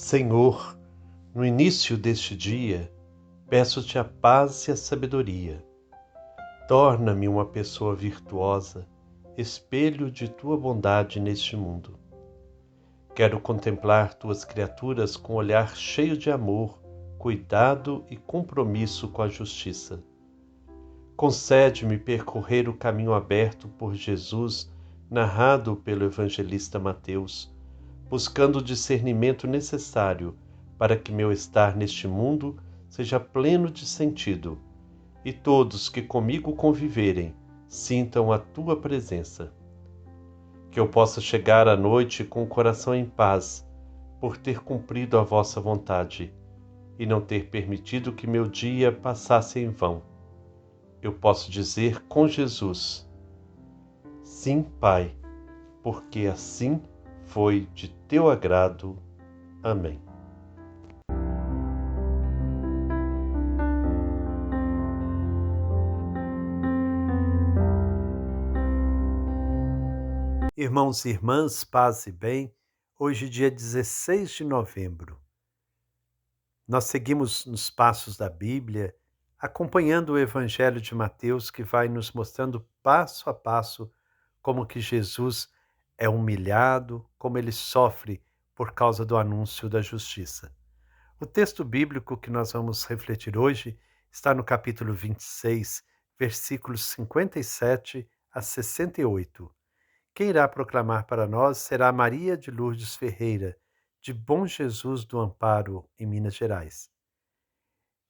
Senhor, no início deste dia, peço-te a paz e a sabedoria. Torna-me uma pessoa virtuosa, espelho de tua bondade neste mundo. Quero contemplar tuas criaturas com olhar cheio de amor, cuidado e compromisso com a justiça. Concede-me percorrer o caminho aberto por Jesus, narrado pelo evangelista Mateus, buscando o discernimento necessário para que meu estar neste mundo seja pleno de sentido e todos que comigo conviverem sintam a tua presença. Que eu possa chegar à noite com o coração em paz, por ter cumprido a vossa vontade e não ter permitido que meu dia passasse em vão. Eu posso dizer com Jesus: sim, Pai, porque assim foi de teu agrado. Amém. Irmãos e irmãs, paz e bem, hoje dia 16 de novembro. Nós seguimos nos passos da Bíblia, acompanhando o Evangelho de Mateus, que vai nos mostrando passo a passo como que Jesus é humilhado, como ele sofre por causa do anúncio da justiça. O texto bíblico que nós vamos refletir hoje está no capítulo 26, versículos 57 a 68. Quem irá proclamar para nós será Maria de Lourdes Ferreira, de Bom Jesus do Amparo, em Minas Gerais.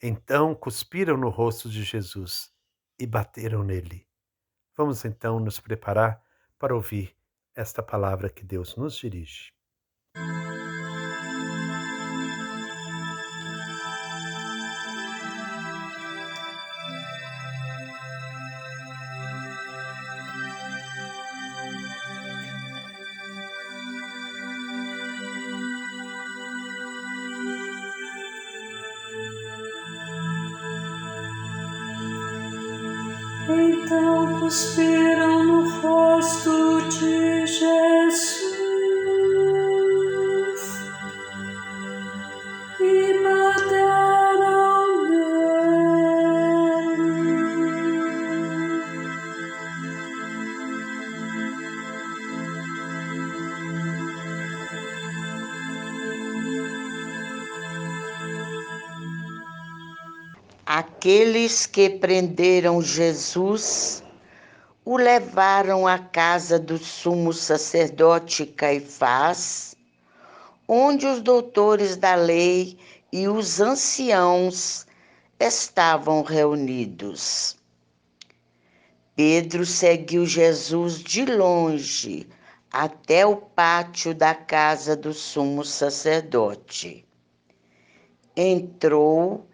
Então cuspiram no rosto de Jesus e bateram nele. Vamos então nos preparar para ouvir esta palavra que Deus nos dirige. Então cuspiram no rosto de Jesus e bateram nele. Aqueles que prenderam Jesus o levaram à casa do sumo sacerdote Caifás, onde os doutores da lei e os anciãos estavam reunidos. Pedro seguiu Jesus de longe até o pátio da casa do sumo sacerdote. Entrou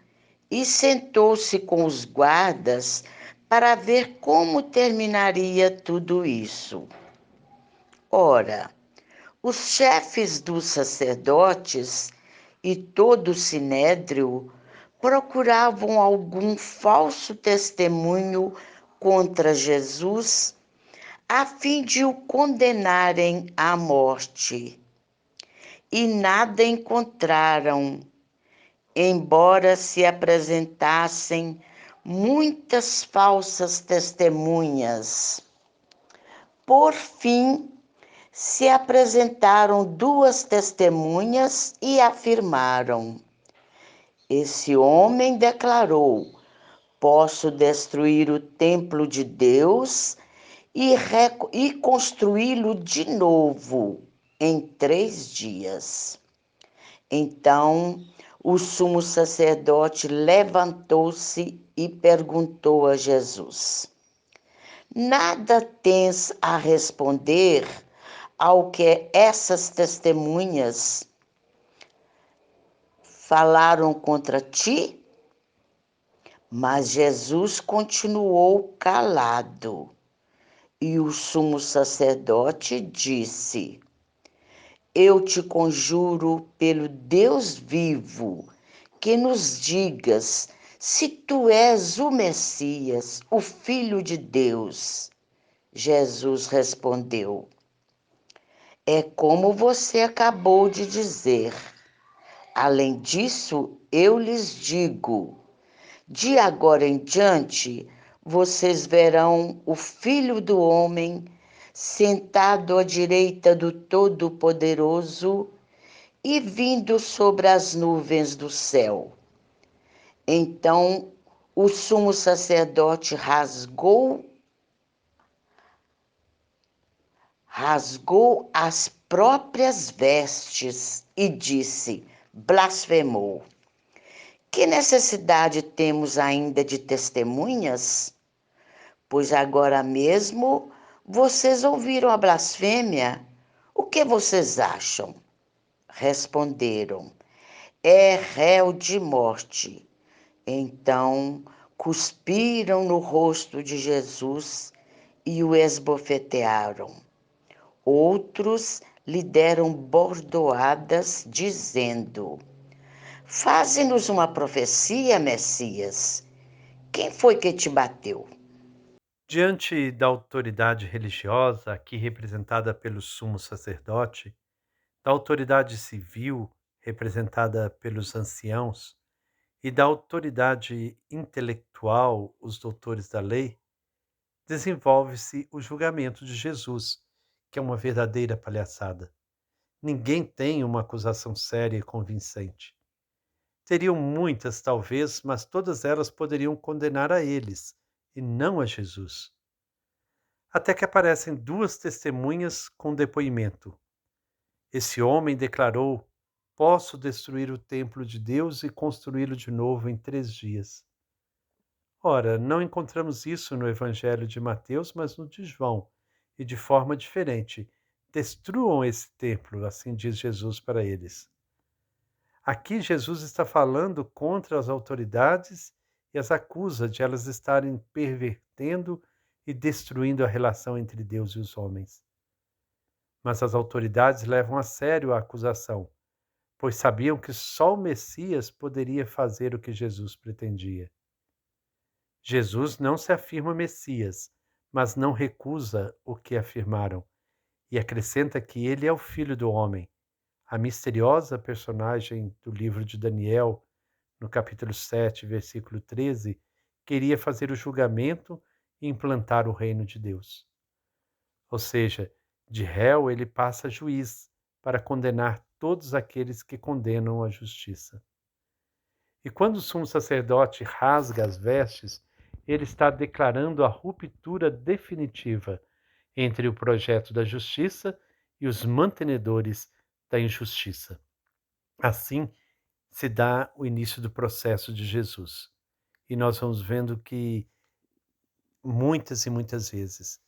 e sentou-se com os guardas para ver como terminaria tudo isso. Ora, os chefes dos sacerdotes e todo o sinédrio procuravam algum falso testemunho contra Jesus, a fim de o condenarem à morte. E nada encontraram, embora se apresentassem muitas falsas testemunhas. Por fim, se apresentaram 2 testemunhas e afirmaram: esse homem declarou: posso destruir o templo de Deus e construí-lo de novo em 3 dias. Então, o sumo sacerdote levantou-se e perguntou a Jesus: nada tens a responder ao que essas testemunhas falaram contra ti? Mas Jesus continuou calado. E o sumo sacerdote disse: eu te conjuro pelo Deus vivo, que nos digas se tu és o Messias, o Filho de Deus. Jesus respondeu: é como você acabou de dizer. Além disso, eu lhes digo: de agora em diante, vocês verão o Filho do Homem sentado à direita do Todo-Poderoso e vindo sobre as nuvens do céu. Então o sumo sacerdote rasgou as próprias vestes e disse: blasfemou. Que necessidade temos ainda de testemunhas? Pois agora mesmo vocês ouviram a blasfêmia. O que vocês acham? Responderam: é réu de morte. Então cuspiram no rosto de Jesus e o esbofetearam. Outros lhe deram bordoadas, dizendo: faze-nos uma profecia, Messias. Quem foi que te bateu? Diante da autoridade religiosa, aqui representada pelo sumo sacerdote, da autoridade civil, representada pelos anciãos, e da autoridade intelectual, os doutores da lei, desenvolve-se o julgamento de Jesus, que é uma verdadeira palhaçada. Ninguém tem uma acusação séria e convincente. Teriam muitas, talvez, mas todas elas poderiam condenar a eles, e não a Jesus. Até que aparecem duas testemunhas com depoimento. Esse homem declarou: posso destruir o templo de Deus e construí-lo de novo em 3 dias. Ora, não encontramos isso no Evangelho de Mateus, mas no de João, e de forma diferente. Destruam esse templo, assim diz Jesus para eles. Aqui Jesus está falando contra as autoridades e as acusa de elas estarem pervertendo e destruindo a relação entre Deus e os homens. Mas as autoridades levam a sério a acusação, pois sabiam que só o Messias poderia fazer o que Jesus pretendia. Jesus não se afirma Messias, mas não recusa o que afirmaram, e acrescenta que ele é o Filho do Homem, a misteriosa personagem do livro de Daniel, no capítulo 7, versículo 13, queria fazer o julgamento e implantar o reino de Deus. Ou seja, de réu ele passa a juiz para condenar todos aqueles que condenam a justiça. E quando o sumo sacerdote rasga as vestes, ele está declarando a ruptura definitiva entre o projeto da justiça e os mantenedores da injustiça. Assim se dá o início do processo de Jesus. E nós vamos vendo que muitas e muitas vezes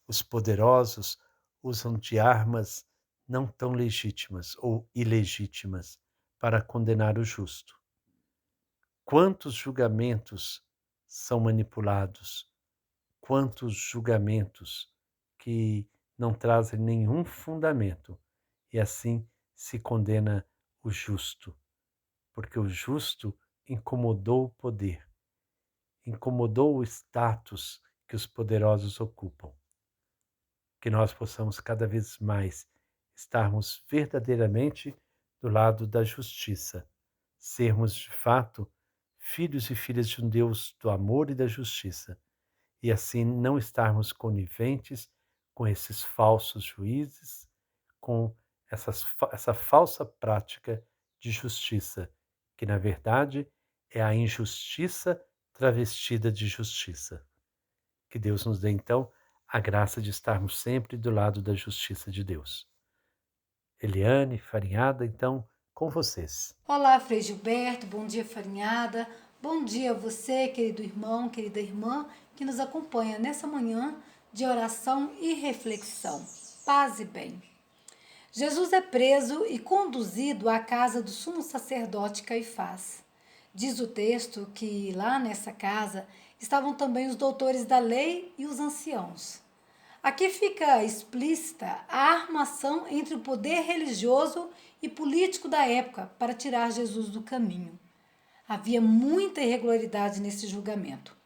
os poderosos usam de armas não tão legítimas ou ilegítimas para condenar o justo. Quantos julgamentos são manipulados, quantos julgamentos que não trazem nenhum fundamento, e assim se condena o justo, porque o justo incomodou o poder, incomodou o status que os poderosos ocupam. Que nós possamos cada vez mais estarmos verdadeiramente do lado da justiça, sermos de fato filhos e filhas de um Deus do amor e da justiça, e assim não estarmos coniventes com esses falsos juízes, com essa falsa prática de justiça, que na verdade é a injustiça travestida de justiça. Que Deus nos dê então a graça de estarmos sempre do lado da justiça de Deus. Eliane, Farinhada, então, com vocês. Olá, Frei Gilberto, bom dia, Farinhada. Bom dia a você, querido irmão, querida irmã, que nos acompanha nessa manhã de oração e reflexão. Paz e bem. Jesus é preso e conduzido à casa do sumo sacerdote Caifás. Diz o texto que lá nessa casa estavam também os doutores da lei e os anciãos. Aqui fica explícita a armação entre o poder religioso e político da época para tirar Jesus do caminho. Havia muita irregularidade nesse julgamento.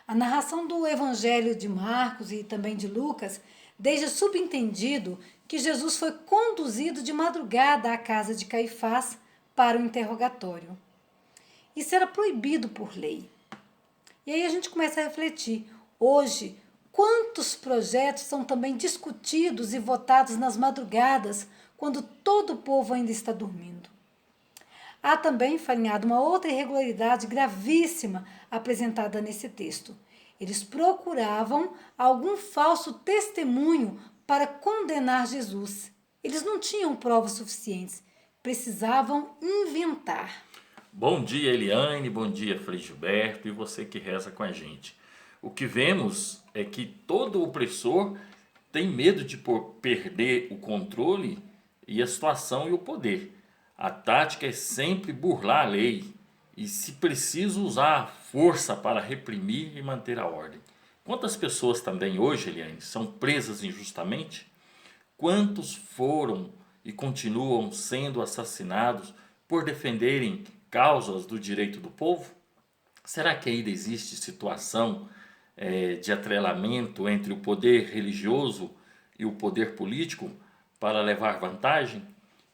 A narração do Evangelho de Marcos e também de Lucas deixa subentendido que Jesus foi conduzido de madrugada à casa de Caifás para o interrogatório. Isso era proibido por lei. E aí a gente começa a refletir. Hoje, quantos projetos são também discutidos e votados nas madrugadas, quando todo o povo ainda está dormindo? Há também, Farinhada, uma outra irregularidade gravíssima apresentada nesse texto. Eles procuravam algum falso testemunho para condenar Jesus. Eles não tinham provas suficientes, precisavam inventar. Bom dia, Eliane, bom dia, Frei Gilberto e você que reza com a gente. O que vemos é que todo opressor tem medo de perder o controle e a situação e o poder. A tática é sempre burlar a lei e, se preciso, usar a força para reprimir e manter a ordem. Quantas pessoas também hoje, Eliane, são presas injustamente? Quantos foram e continuam sendo assassinados por defenderem causas do direito do povo? Será que ainda existe situação de atrelamento entre o poder religioso e o poder político para levar vantagem?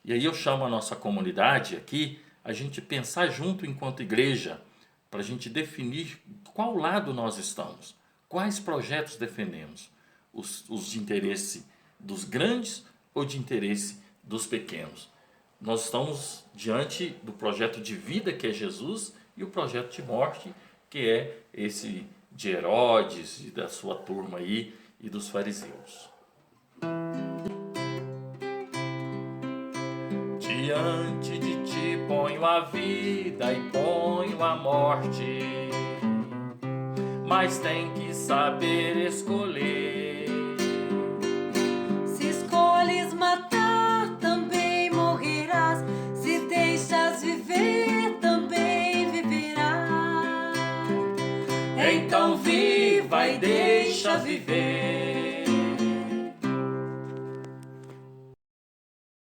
E aí eu chamo a nossa comunidade aqui, a gente pensar junto enquanto igreja, para a gente definir qual lado nós estamos, quais projetos defendemos, os de interesse dos grandes ou de interesse dos pequenos. Nós estamos diante do projeto de vida que é Jesus e o projeto de morte que é esse de Herodes e da sua turma aí e dos fariseus. Diante de ti ponho a vida e ponho a morte, mas tem que saber escolher. Se escolhes matar, também morrerás. Se deixas viver, também viverás. Então viva e deixa viver.